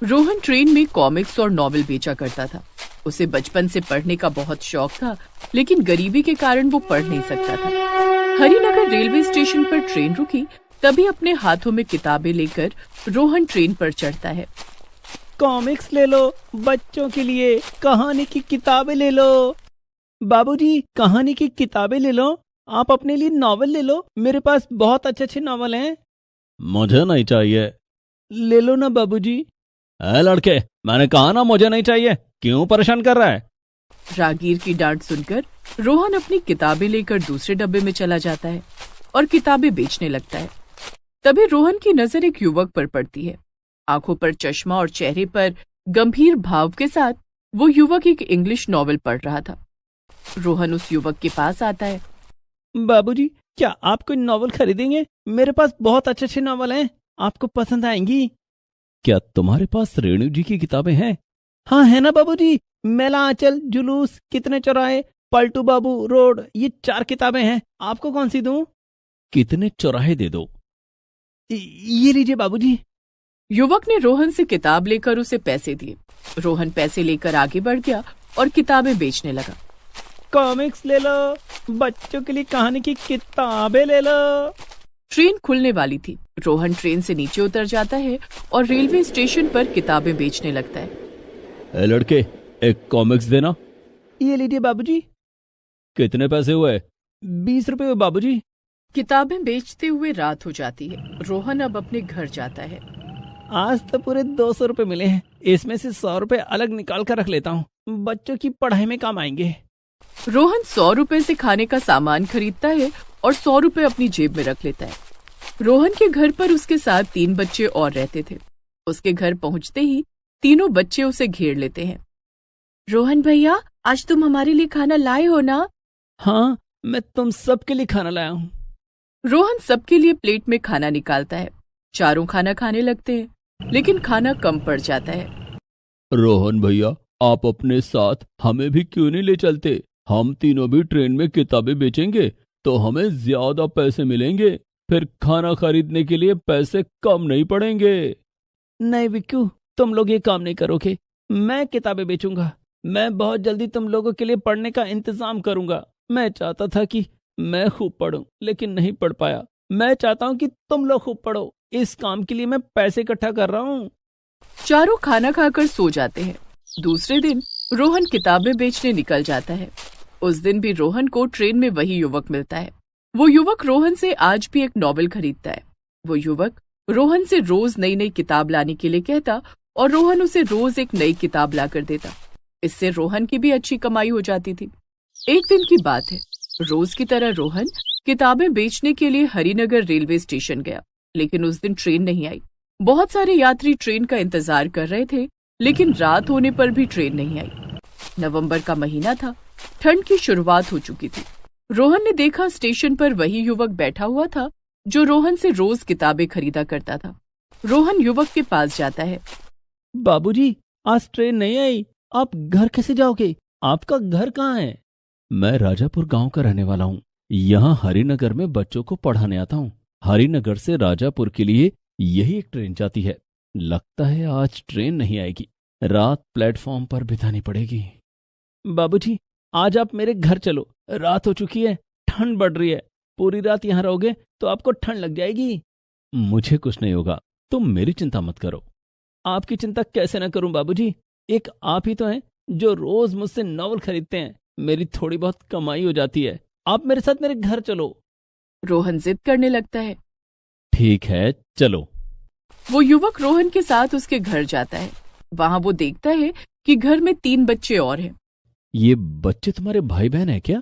Rohan train में comics और novel बेचा करता था। उसे बचपन से पढ़ने का बहुत शौक था, लेकिन गरीबी के कारण वो पढ़ नहीं सकता था। हरिनगर रेलवे स्टेशन पर ट्रेन रुकी, तभी अपने हाथों में किताबें लेकर रोहन ट्रेन पर चढ़ता है। कॉमिक्स ले लो, बच्चों के लिए कहानी की किताबें ले लो। बाबूजी, कहानी की किताबें ले लो। आप अपने लिए नॉवेल ले लो, मेरे पास बहुत अच्छे अच्छे नॉवेल हैं। मुझे नहीं चाहिए। ले लो ना बाबूजी। ए लड़के, मैंने कहा ना मुझे नहीं चाहिए, क्यों परेशान कर रहा है? रागीर की डांट सुनकर रोहन अपनी किताबें लेकर दूसरे डब्बे में चला जाता है और किताबें बेचने लगता है। तभी रोहन की नजर एक युवक पर पड़ती है। आंखों पर चश्मा और चेहरे पर गंभीर भाव के साथ वो युवक एक इंग्लिश नॉवेल पढ़ रहा था। रोहन उस युवक के पास आता है। बाबूजी, क्या आप कोई नॉवेल खरीदेंगे? मेरे पास बहुत अच्छे अच्छे नॉवेल हैं, आपको पसंद आएंगी। क्या तुम्हारे पास रेणु जी की किताबें हैं? हाँ है ना बाबूजी। मेला आंचल, जुलूस, कितने चौराहे, पलटू बाबू रोड, ये 4 किताबें हैं। आपको कौन सी दूं? कितने चौराहे दे दो। ये लीजिए बाबूजी। युवक ने रोहन से किताब लेकर उसे पैसे दिए। रोहन पैसे लेकर आगे बढ़ गया और किताबें बेचने लगा। कॉमिक्स ले लो, बच्चों के लिए कहानी की किताबें ले लो। ट्रेन खुलने वाली थी। रोहन ट्रेन से नीचे उतर जाता है और रेलवे स्टेशन पर किताबें बेचने लगता है। ए लड़के, एक कॉमिक्स देना। ये लीजिए बाबूजी। कितने पैसे हुए? 20 रुपए हुए बाबूजी। किताबें बेचते हुए रात हो जाती है। रोहन अब अपने घर जाता है। आज तो पूरे 200 रुपए मिले हैं, इसमें से 100 रुपए अलग निकाल कर रख लेता हूँ, बच्चों की पढ़ाई में काम आएंगे। रोहन 100 रुपए से खाने का सामान खरीदता है और 100 रुपए अपनी जेब में रख लेता है। रोहन के घर पर उसके साथ 3 बच्चे और रहते थे। उसके घर पहुंचते ही तीनों बच्चे उसे घेर लेते हैं। रोहन भैया, आज तुम हमारे लिए खाना लाए हो ना? हाँ, मैं तुम सबके लिए खाना लाया हूँ। रोहन सबके लिए प्लेट में खाना निकालता है। चारों खाना खाने लगते हैं, लेकिन खाना कम पड़ जाता है। रोहन भैया, आप अपने साथ हमें भी क्यों नहीं ले चलते? हम तीनों भी ट्रेन में किताबें बेचेंगे तो हमें ज्यादा पैसे मिलेंगे, फिर खाना खरीदने के लिए पैसे कम नहीं पड़ेंगे। नहीं विक्कू, तुम लोग ये काम नहीं करोगे। मैं किताबें बेचूंगा। मैं बहुत जल्दी तुम लोगों के लिए पढ़ने का इंतजाम करूंगा। मैं चाहता था कि मैं खूब पढूं, लेकिन नहीं पढ़ पाया। मैं चाहता हूं कि तुम लोग खूब पढ़ो। इस काम के लिए मैं पैसे इकट्ठा कर रहा हूँ। चारों खाना खाकर सो जाते हैं। दूसरे दिन रोहन किताबें बेचने निकल जाता है। उस दिन भी रोहन को ट्रेन में वही युवक मिलता है। वो युवक रोहन से आज भी एक नॉवेल खरीदता है। वो युवक रोहन से रोज नई नई किताब लाने के लिए कहता और रोहन उसे रोज एक नई किताब ला कर देता। इससे रोहन की भी अच्छी कमाई हो जाती थी। एक दिन की बात है। रोज की तरह रोहन किताबें बेचने के लिए हरिनगर रेलवे स्टेशन गया, लेकिन उस दिन ट्रेन नहीं आई। बहुत सारे यात्री ट्रेन का इंतजार कर रहे थे, लेकिन रात होने पर भी ट्रेन नहीं आई। नवंबर का महीना था। ठंड की शुरुआत हो चुकी थी। रोहन ने देखा स्टेशन पर वही युवक बैठा हुआ था जो रोहन से रोज किताबें खरीदा करता था। रोहन युवक के पास जाता है। बाबूजी, आज ट्रेन नहीं आई, आप घर कैसे जाओगे? आपका घर कहाँ है? मैं राजापुर गांव का रहने वाला हूँ। यहाँ हरिनगर में बच्चों को पढ़ाने आता हूँ। हरिनगर से राजापुर के लिए यही एक ट्रेन जाती है। लगता है आज ट्रेन नहीं आएगी, रात प्लेटफॉर्म पर बितानी पड़ेगी। बाबूजी, आज आप मेरे घर चलो। रात हो चुकी है, ठंड बढ़ रही है। पूरी रात यहाँ रहोगे तो आपको ठंड लग जाएगी। मुझे कुछ नहीं होगा, तुम मेरी चिंता मत करो। आपकी चिंता कैसे ना करूं बाबूजी? एक आप ही तो हैं जो रोज मुझसे नॉवल खरीदते हैं। मेरी थोड़ी बहुत कमाई हो जाती है। आप मेरे साथ मेरे घर चलो। रोहन जिद करने लगता है। ठीक है, चलो। वो युवक रोहन के साथ उसके घर जाता है। वहाँ वो देखता है कि घर में 3 बच्चे और हैं। ये बच्चे तुम्हारे भाई बहन है क्या?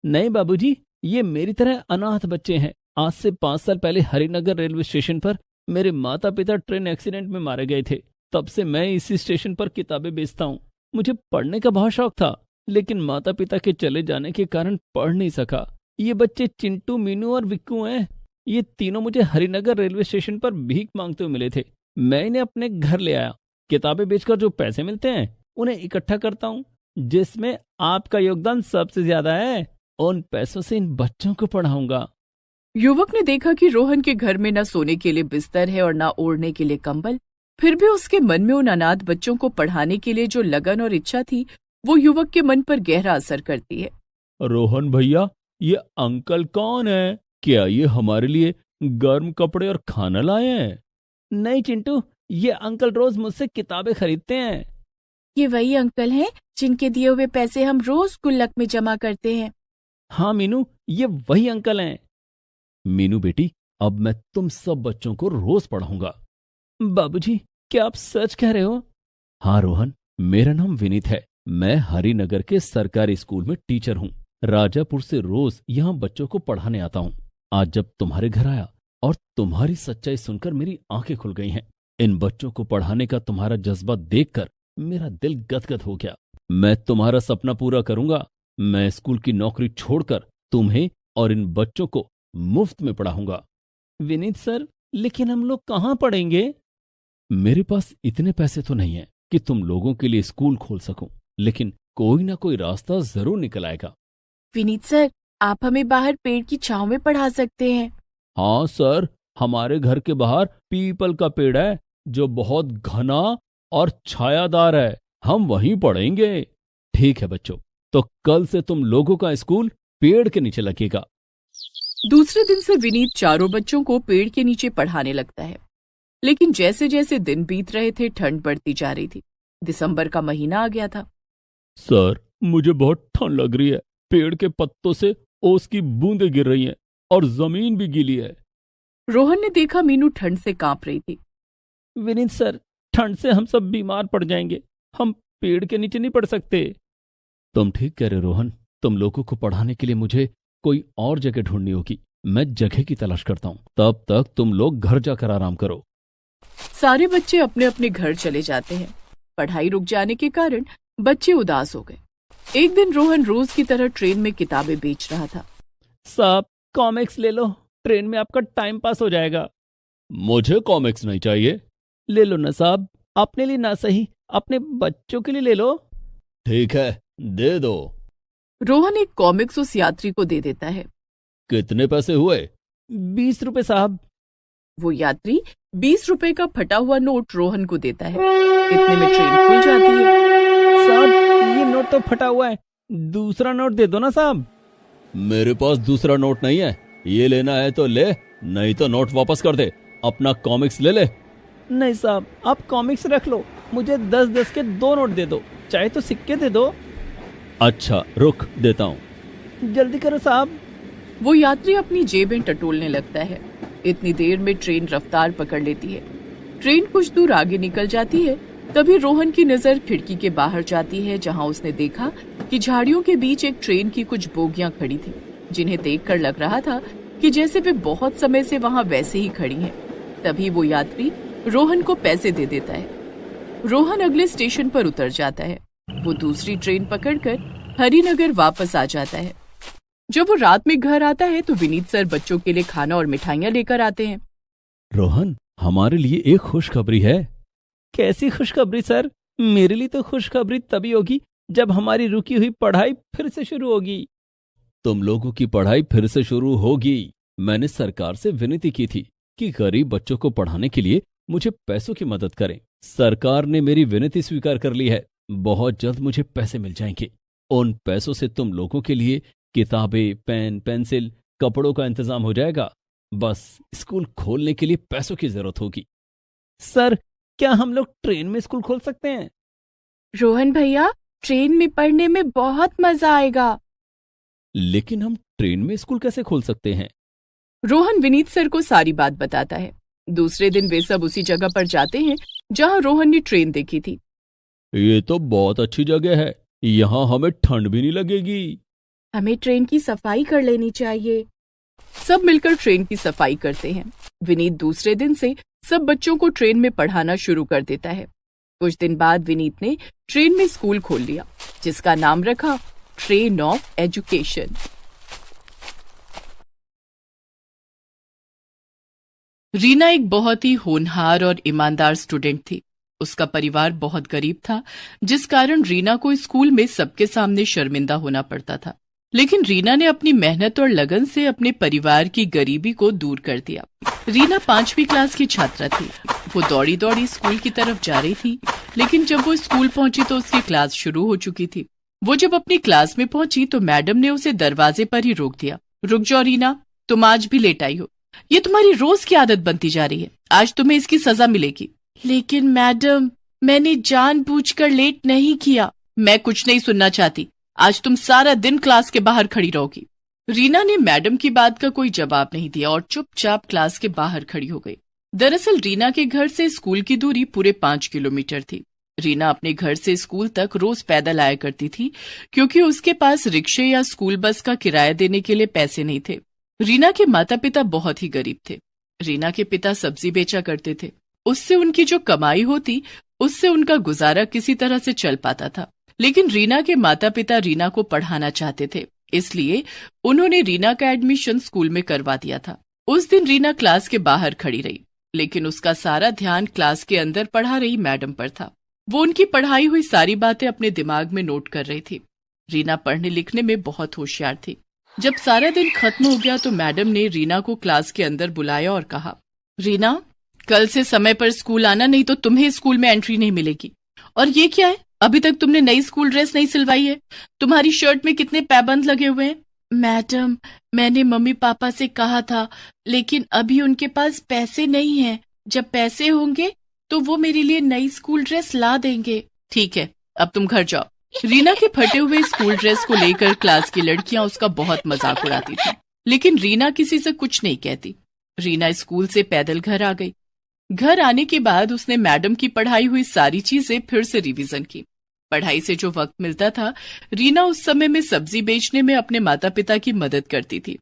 नहीं बाबूजी, ये मेरी तरह अनाथ बच्चे हैं। आज से 5 साल पहले हरिनगर रेलवे स्टेशन पर मेरे माता पिता ट्रेन एक्सीडेंट में मारे गए थे। तब से मैं इसी स्टेशन पर किताबें बेचता हूँ। मुझे पढ़ने का बहुत शौक था, लेकिन माता पिता के चले जाने के कारण पढ़ नहीं सका। ये बच्चे चिंटू, मीनू और विक्कू हैं। ये तीनों मुझे हरिनगर रेलवे स्टेशन पर भीख मांगते हुए मिले थे। मैं इन्हें अपने घर ले आया। किताबें बेचकर जो पैसे मिलते हैं उन्हें इकट्ठा करता हूँ, जिसमें आपका योगदान सबसे ज्यादा है। उन पैसों से इन बच्चों को पढ़ाऊंगा। युवक ने देखा कि रोहन के घर में न सोने के लिए बिस्तर है और न ओढ़ने के लिए कंबल। फिर भी उसके मन में उन अनाथ बच्चों को पढ़ाने के लिए जो लगन और इच्छा थी, वो युवक के मन पर गहरा असर करती है। रोहन भैया, ये अंकल कौन है? क्या ये हमारे लिए गर्म कपड़े और खाना लाए हैं? नहीं चिंटू, ये अंकल रोज मुझसे किताबें खरीदते हैं। ये वही अंकल हैं जिनके दिए हुए पैसे हम रोज गुल्लक में जमा करते हैं। हाँ मीनू, ये वही अंकल हैं। मीनू बेटी, अब मैं तुम सब बच्चों को रोज पढ़ाऊंगा। बाबूजी, क्या आप सच कह रहे हो? हाँ रोहन, मेरा नाम विनीत है। मैं हरिनगर के सरकारी स्कूल में टीचर हूँ। राजापुर से रोज यहाँ बच्चों को पढ़ाने आता हूँ। आज जब तुम्हारे घर आया और तुम्हारी सच्चाई सुनकर मेरी आंखें खुल गई हैं। इन बच्चों को पढ़ाने का तुम्हारा जज्बा देखकर मेरा दिल गदगद हो गया। मैं तुम्हारा सपना पूरा करूंगा। मैं स्कूल की नौकरी छोड़कर तुम्हें और इन बच्चों को मुफ्त में पढ़ाऊंगा। विनीत सर, लेकिन हम लोग कहाँ पढ़ेंगे? मेरे पास इतने पैसे तो नहीं है कि तुम लोगों के लिए स्कूल खोल सकूं, लेकिन कोई ना कोई रास्ता जरूर निकल आएगा। विनीत सर, आप हमें बाहर पेड़ की छांव में पढ़ा सकते हैं। हाँ सर, हमारे घर के बाहर पीपल का पेड़ है जो बहुत घना और छायादार है। हम वहीं पढ़ेंगे। ठीक है बच्चों, तो कल से तुम लोगों का स्कूल पेड़ के नीचे लगेगा। दूसरे दिन से विनीत चारों बच्चों को पेड़ के नीचे पढ़ाने लगता है। लेकिन जैसे जैसे दिन बीत रहे थे, ठंड बढ़ती जा रही थी। दिसंबर का महीना आ गया था। सर, मुझे बहुत ठंड लग रही है। पेड़ के पत्तों से ओस की बूंदें गिर रही हैं और जमीन भी गीली है। रोहन ने देखा मीनू ठंड से कांप रही थी। विनीत सर, ठंड से हम सब बीमार पड़ जाएंगे। हम पेड़ के नीचे नहीं पढ़ सकते। तुम ठीक कह रहे रोहन। तुम लोगों को पढ़ाने के लिए मुझे कोई और जगह ढूंढनी होगी। मैं जगह की तलाश करता हूँ। तब तक तुम लोग घर जाकर आराम करो। सारे बच्चे अपने अपने घर चले जाते हैं। पढ़ाई रुक जाने के कारण बच्चे उदास हो गए। एक दिन रोहन रोज की तरह ट्रेन में किताबें बेच रहा था। साहब, कॉमिक्स ले लो, ट्रेन में आपका टाइम पास हो जाएगा। मुझे कॉमिक्स नहीं चाहिए। ले लो ना साहब, अपने लिए ना सही, अपने बच्चों के लिए ले लो। ठीक है, दे दो। रोहन एक कॉमिक्स उस यात्री को दे देता है। कितने पैसे हुए? 20 रुपए साहब। वो यात्री 20 रुपए का फटा हुआ नोट रोहन को देता है। इतने में ट्रेन खुल जाती है। साहब, ये नोट तो फटा हुआ है, दूसरा नोट दे दो ना साहब। मेरे पास दूसरा नोट नहीं है। ये लेना है तो ले, नहीं तो नोट वापस कर दे। अपना कॉमिक्स ले ले। नहीं साहब, आप कॉमिक्स रख लो। मुझे 10-10 के 2 नोट दे दो, चाहे तो सिक्के दे दो। अच्छा रुक, देता हूँ। जल्दी करो साहब। वो यात्री अपनी जेबें टटोलने लगता है। इतनी देर में ट्रेन रफ्तार पकड़ लेती है। ट्रेन कुछ दूर आगे निकल जाती है। तभी रोहन की नजर खिड़की के बाहर जाती है, जहां उसने देखा कि झाड़ियों के बीच एक ट्रेन की कुछ बोगियां खड़ी थी, जिन्हें देखकर लग रहा था कि जैसे वे बहुत समय से वहां वैसे ही खड़ी हैं। तभी वो यात्री रोहन को पैसे दे देता है। रोहन अगले स्टेशन पर उतर जाता है। वो दूसरी ट्रेन पकड़कर हरिनगर वापस आ जाता है। जब वो रात में घर आता है तो विनीत सर बच्चों के लिए खाना और मिठाइयां लेकर आते हैं। रोहन, हमारे लिए एक खुशखबरी है। कैसी खुशखबरी सर? मेरे लिए तो खुशखबरी तभी होगी जब हमारी रुकी हुई पढ़ाई फिर से शुरू होगी। तुम लोगों की पढ़ाई फिर से शुरू होगी। मैंने सरकार से विनती की थी कि गरीब बच्चों को पढ़ाने के लिए मुझे पैसों की मदद करें। सरकार ने मेरी विनती स्वीकार कर ली है। बहुत जल्द मुझे पैसे मिल जाएंगे। उन पैसों से तुम लोगों के लिए किताबें, पेन, पेंसिल, कपड़ों का इंतजाम हो जाएगा। बस स्कूल खोलने के लिए पैसों की जरूरत होगी। सर, क्या हम लोग ट्रेन में स्कूल खोल सकते हैं? रोहन भैया, ट्रेन में पढ़ने में बहुत मजा आएगा। लेकिन हम ट्रेन में स्कूल कैसे खोल सकते हैं? रोहन विनीत सर को सारी बात बताता है। दूसरे दिन वे सब उसी जगह पर जाते हैं जहां रोहन ने ट्रेन देखी थी। ये तो बहुत अच्छी जगह है। यहाँ हमें ठंड भी नहीं लगेगी। हमें ट्रेन की सफाई कर लेनी चाहिए। सब मिलकर ट्रेन की सफाई करते हैं। विनीत दूसरे दिन से सब बच्चों को ट्रेन में पढ़ाना शुरू कर देता है। कुछ दिन बाद विनीत ने ट्रेन में स्कूल खोल लिया, जिसका नाम रखा ट्रेन ऑफ एजुकेशन। रीना एक बहुत ही होनहार और ईमानदार स्टूडेंट थी। उसका परिवार बहुत गरीब था, जिस कारण रीना को स्कूल में सबके सामने शर्मिंदा होना पड़ता था। लेकिन रीना ने अपनी मेहनत और लगन से अपने परिवार की गरीबी को दूर कर दिया। रीना 5वीं क्लास की छात्रा थी। वो दौड़ी दौड़ी स्कूल की तरफ जा रही थी, लेकिन जब वो स्कूल पहुंची तो उसकी क्लास शुरू हो चुकी थी। वो जब अपनी क्लास में पहुंची तो मैडम ने उसे दरवाजे पर ही रोक दिया। रुक जाओ रीना, तुम आज भी लेट आई हो। ये तुम्हारी रोज की आदत बनती जा रही है, आज तुम्हें इसकी सजा मिलेगी। लेकिन मैडम, मैंने जानबूझकर लेट नहीं किया। मैं कुछ नहीं सुनना चाहती, आज तुम सारा दिन क्लास के बाहर खड़ी रहोगी। रीना ने मैडम की बात का कोई जवाब नहीं दिया और चुपचाप क्लास के बाहर खड़ी हो गई। दरअसल रीना के घर से स्कूल की दूरी पूरे 5 किलोमीटर थी। रीना अपने घर से स्कूल तक रोज पैदल आया करती थी, क्योंकि उसके पास रिक्शे या स्कूल बस का किराया देने के लिए पैसे नहीं थे। रीना के माता पिता बहुत ही गरीब थे। रीना के पिता सब्जी बेचा करते थे। उससे उनकी जो कमाई होती, उससे उनका गुजारा किसी तरह से चल पाता था। लेकिन रीना के माता पिता रीना को पढ़ाना चाहते थे, इसलिए उन्होंने रीना का एडमिशन स्कूल में करवा दिया था। उस दिन रीना क्लास के बाहर खड़ी रही, लेकिन उसका सारा ध्यान क्लास के अंदर पढ़ा रही मैडम पर था। वो उनकी पढ़ाई हुई सारी बातें अपने दिमाग में नोट कर रही थी। रीना पढ़ने लिखने में बहुत होशियार थी। जब सारा दिन खत्म हो गया तो मैडम ने रीना को क्लास के अंदर बुलाया और कहा, रीना, कल से समय पर स्कूल आना, नहीं तो तुम्हें स्कूल में एंट्री नहीं मिलेगी। और ये क्या है, अभी तक तुमने नई स्कूल ड्रेस नहीं सिलवाई है। तुम्हारी शर्ट में कितने पैबंद लगे हुए हैं। मैडम, मैंने मम्मी पापा से कहा था, लेकिन अभी उनके पास पैसे नहीं हैं। जब पैसे होंगे तो वो मेरे लिए नई स्कूल ड्रेस ला देंगे। ठीक है, अब तुम घर जाओ। रीना के फटे हुए स्कूल ड्रेस को लेकर क्लास की लड़कियां उसका बहुत मजाक उड़ाती थी, लेकिन रीना किसी से कुछ नहीं कहती। रीना स्कूल से पैदल घर आ गई। घर आने के बाद उसने मैडम की पढ़ाई हुई सारी चीजें फिर से रिवीजन की। पढ़ाई से जो वक्त मिलता था, रीना उस समय में सब्जी बेचने में अपने माता पिता की मदद करती थी।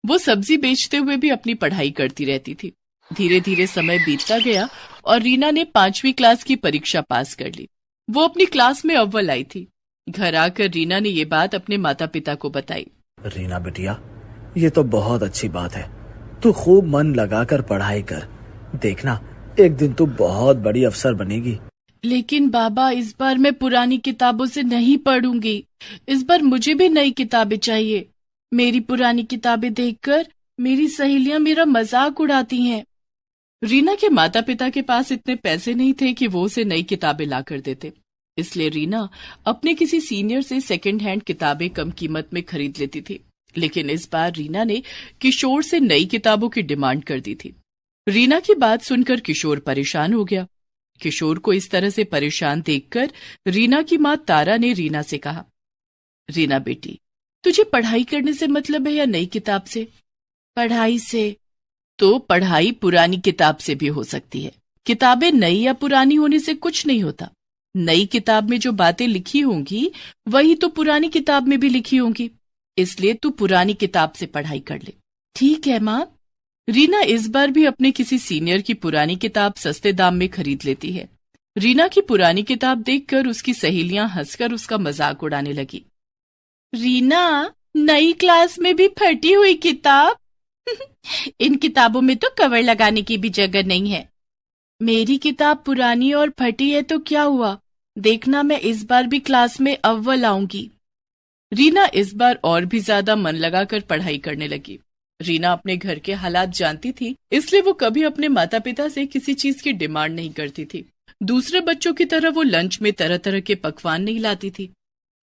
वो सब्जी बेचते हुए भी अपनी पढ़ाई करती रहती थी। धीरे धीरे समय बीतता गया और रीना ने 5वीं क्लास की परीक्षा पास कर ली। वो अपनी क्लास में अव्वल आई थी। घर आकर रीना ने ये बात अपने माता पिता को बताई। रीना बिटिया, ये तो बहुत अच्छी बात है। तू खूब मन लगाकर पढ़ाई कर, देखना एक दिन तू बहुत बड़ी अफसर बनेगी। लेकिन बाबा, इस बार मैं पुरानी किताबों से नहीं पढ़ूंगी। इस बार मुझे भी नई किताबें चाहिए। मेरी पुरानी किताबें देखकर मेरी सहेलियां मेरा मजाक उड़ाती हैं। रीना के माता पिता के पास इतने पैसे नहीं थे कि वो उसे नई किताबें ला कर देते, इसलिए रीना अपने किसी सीनियर से सेकंड हैंड किताबें कम कीमत में खरीद लेती थी। लेकिन इस बार रीना ने किशोर से नई किताबों की डिमांड कर दी थी। रीना की बात सुनकर किशोर परेशान हो गया। किशोर को इस तरह से परेशान देखकर रीना की माँ तारा ने रीना से कहा, रीना बेटी, तुझे पढ़ाई करने से मतलब है या नई किताब से? पढ़ाई से। तो पढ़ाई पुरानी किताब से भी हो सकती है। किताबें नई या पुरानी होने से कुछ नहीं होता। नई किताब में जो बातें लिखी होंगी वही तो पुरानी किताब में भी लिखी होंगी, इसलिए तू पुरानी किताब से पढ़ाई कर ले। ठीक है माँ। रीना इस बार भी अपने किसी सीनियर की पुरानी किताब सस्ते दाम में खरीद लेती है। रीना की पुरानी किताब देखकर उसकी सहेलियां हंसकर उसका मजाक उड़ाने लगी। रीना, नई क्लास में भी फटी हुई किताब? इन किताबों में तो कवर लगाने की भी जगह नहीं है। मेरी किताब पुरानी और फटी है तो क्या हुआ, देखना मैं इस बार भी क्लास में अव्वल आऊंगी। रीना इस बार और भी ज्यादा मन लगाकर पढ़ाई करने लगी। रीना अपने घर के हालात जानती थी, इसलिए वो कभी अपने माता पिता से किसी चीज की डिमांड नहीं करती थी। दूसरे बच्चों की तरह वो लंच में तरह तरह के पकवान नहीं लाती थी।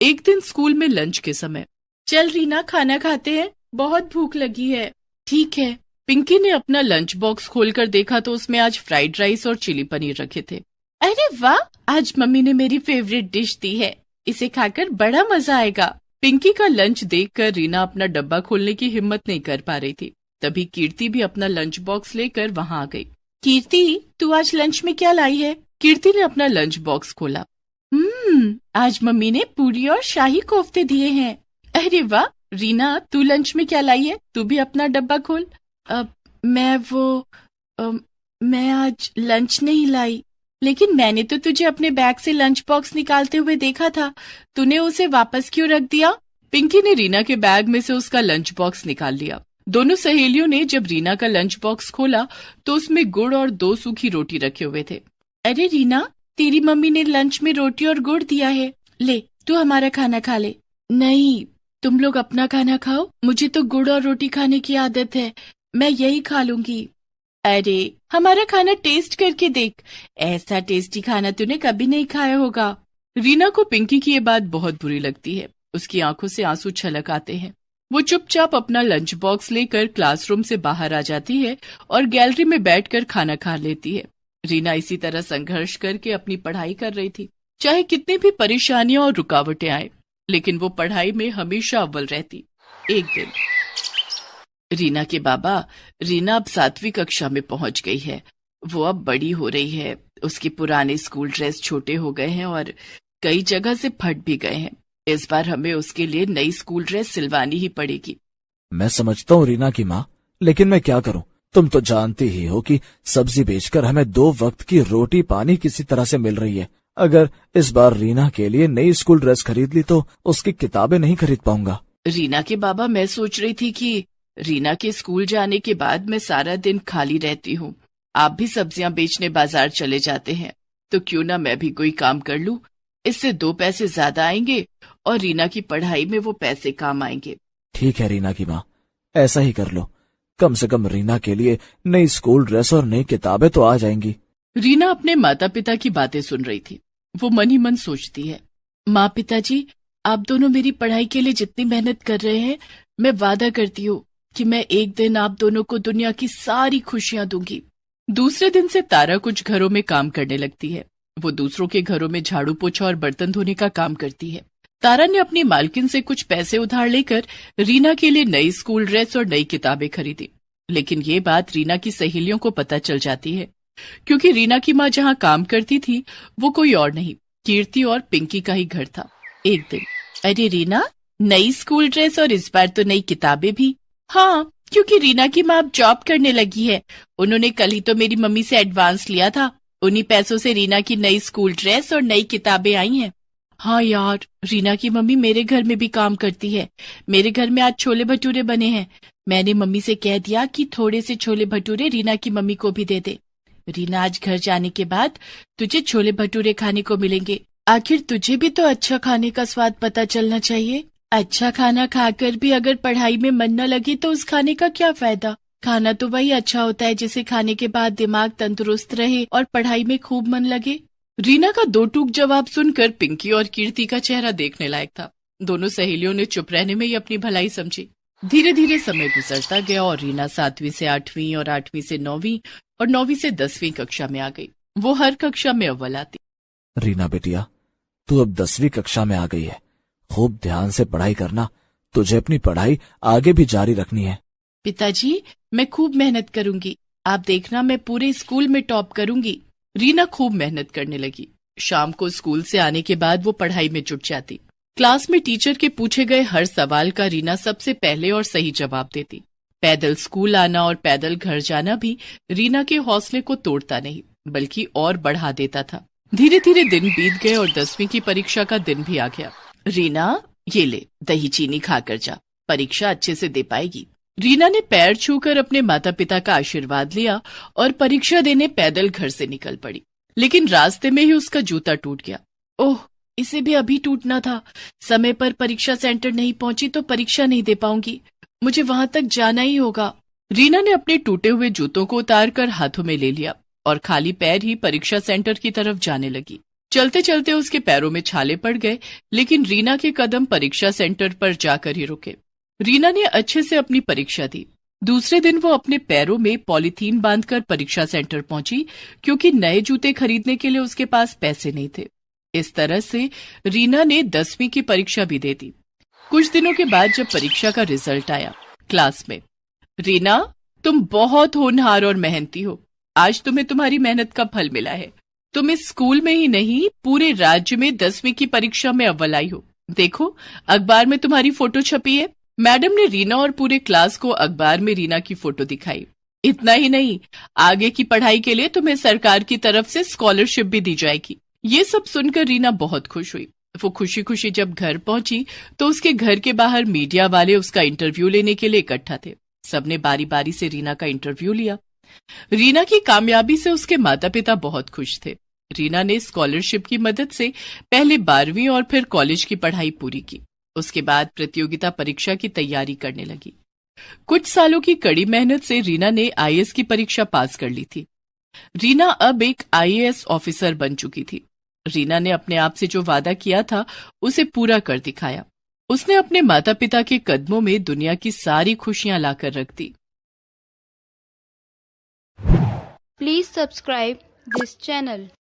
एक दिन स्कूल में लंच के समय, चल रीना, खाना खाते हैं, बहुत भूख लगी है। ठीक है। पिंकी ने अपना लंच बॉक्स खोलकर देखा तो उसमें आज फ्राइड राइस और चिली पनीर रखे थे। अरे वाह, आज मम्मी ने मेरी फेवरेट डिश दी है, इसे खाकर बड़ा मजा आएगा। पिंकी का लंच देखकर रीना अपना डब्बा खोलने की हिम्मत नहीं कर पा रही थी। तभी कीर्ति भी अपना लंच बॉक्स लेकर वहां आ गई। कीर्ति, तू आज लंच में क्या लाई है? कीर्ति ने अपना लंच बॉक्स खोला। आज मम्मी ने पूरी और शाही कोफ्ते दिए हैं। अरे वाह। रीना, तू लंच में क्या लाई है? तू भी अपना डब्बा खोल। मैं आज लंच नहीं लाई, लेकिन मैंने तो तुझे अपने बैग से लंच बॉक्स निकालते हुए देखा था, तूने उसे वापस क्यों रख दिया? पिंकी ने रीना के बैग में से उसका लंच बॉक्स निकाल लिया। दोनों सहेलियों ने जब रीना का लंच बॉक्स खोला तो उसमें गुड़ और 2 सूखी रोटी रखे हुए थे। अरे रीना, तेरी मम्मी ने लंच में रोटी और गुड़ दिया है, ले तू हमारा खाना खा ले। नहीं, तुम लोग अपना खाना खाओ, मुझे तो गुड़ और रोटी खाने की आदत है, मैं यही खा लूंगी। अरे हमारा खाना टेस्ट करके देख, ऐसा टेस्टी खाना तूने कभी नहीं खाया होगा। रीना को पिंकी की ये बात बहुत बुरी लगती है। उसकी आंखों से आंसू छलक आते हैं। वो चुपचाप अपना लंच बॉक्स लेकर क्लासरूम से बाहर आ जाती है और गैलरी में बैठकर खाना खा लेती है। रीना इसी तरह संघर्ष करके अपनी पढ़ाई कर रही थी। चाहे कितनी भी परेशानियां और रुकावटें आए, लेकिन वो पढ़ाई में हमेशा अव्वल रहती। एक दिन रीना के बाबा, रीना अब 7वीं कक्षा में पहुंच गई है। वो अब बड़ी हो रही है। उसके पुराने स्कूल ड्रेस छोटे हो गए हैं और कई जगह से फट भी गए हैं। इस बार हमें उसके लिए नई स्कूल ड्रेस सिलवानी ही पड़ेगी। मैं समझता हूँ रीना की माँ, लेकिन मैं क्या करूँ? तुम तो जानती ही हो कि सब्जी बेचकर हमें 2 वक्त की रोटी पानी किसी तरह से मिल रही है। अगर इस बार रीना के लिए नई स्कूल ड्रेस खरीद ली तो उसकी किताबें नहीं खरीद पाऊंगा। रीना के बाबा, मैं सोच रही थी कि रीना के स्कूल जाने के बाद मैं सारा दिन खाली रहती हूँ। आप भी सब्जियां बेचने बाजार चले जाते हैं, तो क्यों ना मैं भी कोई काम कर लूं। इससे 2 पैसे ज्यादा आएंगे और रीना की पढ़ाई में वो पैसे काम आएंगे। ठीक है रीना की माँ, ऐसा ही कर लो। कम से कम रीना के लिए नई स्कूल ड्रेस और नई किताबें तो आ जाएंगी। रीना अपने माता पिता की बातें सुन रही थी। वो मन ही मन सोचती है, माँ पिताजी, आप दोनों मेरी पढ़ाई के लिए जितनी मेहनत कर रहे हैं, मैं वादा करती हूँ कि मैं एक दिन आप दोनों को दुनिया की सारी खुशियां दूंगी। दूसरे दिन से तारा कुछ घरों में काम करने लगती है। वो दूसरों के घरों में झाड़ू पोछा और बर्तन धोने का काम करती है। तारा ने अपनी मालकिन से कुछ पैसे उधार लेकर रीना के लिए नई स्कूल ड्रेस और नई किताबें खरीदी। लेकिन ये बात रीना की सहेलियों को पता चल जाती है, क्योंकि रीना की माँ जहाँ काम करती थी वो कोई और नहीं, कीर्ति और पिंकी का ही घर था। एक दिन, अरे रीना, नई स्कूल ड्रेस और इस बार तो नई किताबें भी। हाँ, क्योंकि रीना की माँ अब जॉब करने लगी है। उन्होंने कल ही तो मेरी मम्मी से एडवांस लिया था। उन्हीं पैसों से रीना की नई स्कूल ड्रेस और नई किताबें आई हैं। हाँ यार, रीना की मम्मी मेरे घर में भी काम करती है। मेरे घर में आज छोले भटूरे बने हैं। मैंने मम्मी से कह दिया कि थोड़े से छोले भटूरे रीना की मम्मी को भी दे दे। रीना, आज घर जाने के बाद तुझे छोले भटूरे खाने को मिलेंगे। आखिर तुझे भी तो अच्छा खाने का स्वाद पता चलना चाहिए। अच्छा खाना खाकर भी अगर पढ़ाई में मन न लगे तो उस खाने का क्या फायदा। खाना तो वही अच्छा होता है जिसे खाने के बाद दिमाग तंदुरुस्त रहे और पढ़ाई में खूब मन लगे। रीना का 2 टूक जवाब सुनकर पिंकी और कीर्ति का चेहरा देखने लायक था। दोनों सहेलियों ने चुप रहने में ही अपनी भलाई समझी। धीरे धीरे समय गुजरता गया और रीना 7वीं से 8वीं और 8वीं से 9वीं और 9वीं से 10वीं कक्षा में आ गई। वो हर कक्षा में अव्वल आती। रीना बेटिया, तू अब 10वीं कक्षा में आ गई है। खूब ध्यान से पढ़ाई करना। तुझे अपनी पढ़ाई आगे भी जारी रखनी है। पिताजी, मैं खूब मेहनत करूंगी। आप देखना, मैं पूरे स्कूल में टॉप करूंगी। रीना खूब मेहनत करने लगी। शाम को स्कूल से आने के बाद वो पढ़ाई में जुट जाती। क्लास में टीचर के पूछे गए हर सवाल का रीना सबसे पहले और सही जवाब देती। पैदल स्कूल आना और पैदल घर जाना भी रीना के हौसले को तोड़ता नहीं, बल्कि और बढ़ा देता था। धीरे धीरे दिन बीत गए और 10वीं की परीक्षा का दिन भी आ गया। रीना, ये ले, दही चीनी खाकर जा, परीक्षा अच्छे से दे पाएगी। रीना ने पैर छूकर अपने माता पिता का आशीर्वाद लिया और परीक्षा देने पैदल घर से निकल पड़ी। लेकिन रास्ते में ही उसका जूता टूट गया। ओह, इसे भी अभी टूटना था। समय पर परीक्षा सेंटर नहीं पहुंची तो परीक्षा नहीं दे पाऊंगी। मुझे वहां तक जाना ही होगा। रीना ने अपने टूटे हुए जूतों को उतारकर हाथों में ले लिया और खाली पैर ही परीक्षा सेंटर की तरफ जाने लगी। चलते चलते उसके पैरों में छाले पड़ गए, लेकिन रीना के कदम परीक्षा सेंटर पर जाकर ही रुके। रीना ने अच्छे से अपनी परीक्षा दी। दूसरे दिन वो अपने पैरों में पॉलीथीन बांधकर परीक्षा सेंटर पहुंची, क्योंकि नए जूते खरीदने के लिए उसके पास पैसे नहीं थे। इस तरह से रीना ने 10वीं की परीक्षा भी दे दी। कुछ दिनों के बाद जब परीक्षा का रिजल्ट आया, क्लास में, रीना, तुम बहुत होनहार और मेहनती हो। आज तुम्हें तुम्हारी मेहनत का फल मिला है। तुम इस स्कूल में ही नहीं, पूरे राज्य में 10वीं की परीक्षा में अव्वल आई हो। देखो, अखबार में तुम्हारी फोटो छपी है। मैडम ने रीना और पूरे क्लास को अखबार में रीना की फोटो दिखाई। इतना ही नहीं, आगे की पढ़ाई के लिए तुम्हें सरकार की तरफ से स्कॉलरशिप भी दी जाएगी। ये सब सुनकर रीना बहुत खुश हुई। वो खुशी खुशी जब घर पहुंची तो उसके घर के बाहर मीडिया वाले उसका इंटरव्यू लेने के लिए इकट्ठा थे। सबने बारी बारी से रीना का इंटरव्यू लिया। रीना की कामयाबी से उसके माता पिता बहुत खुश थे। रीना ने स्कॉलरशिप की मदद से पहले 12वीं और फिर कॉलेज की पढ़ाई पूरी की। उसके बाद प्रतियोगिता परीक्षा की तैयारी करने लगी। कुछ सालों की कड़ी मेहनत से रीना ने आईएएस की परीक्षा पास कर ली थी। रीना अब एक आईएएस ऑफिसर बन चुकी थी। रीना ने अपने आप से जो वादा किया था उसे पूरा कर दिखाया। उसने अपने माता पिता के कदमों में दुनिया की सारी खुशियां लाकर रख दी। Please subscribe this channel.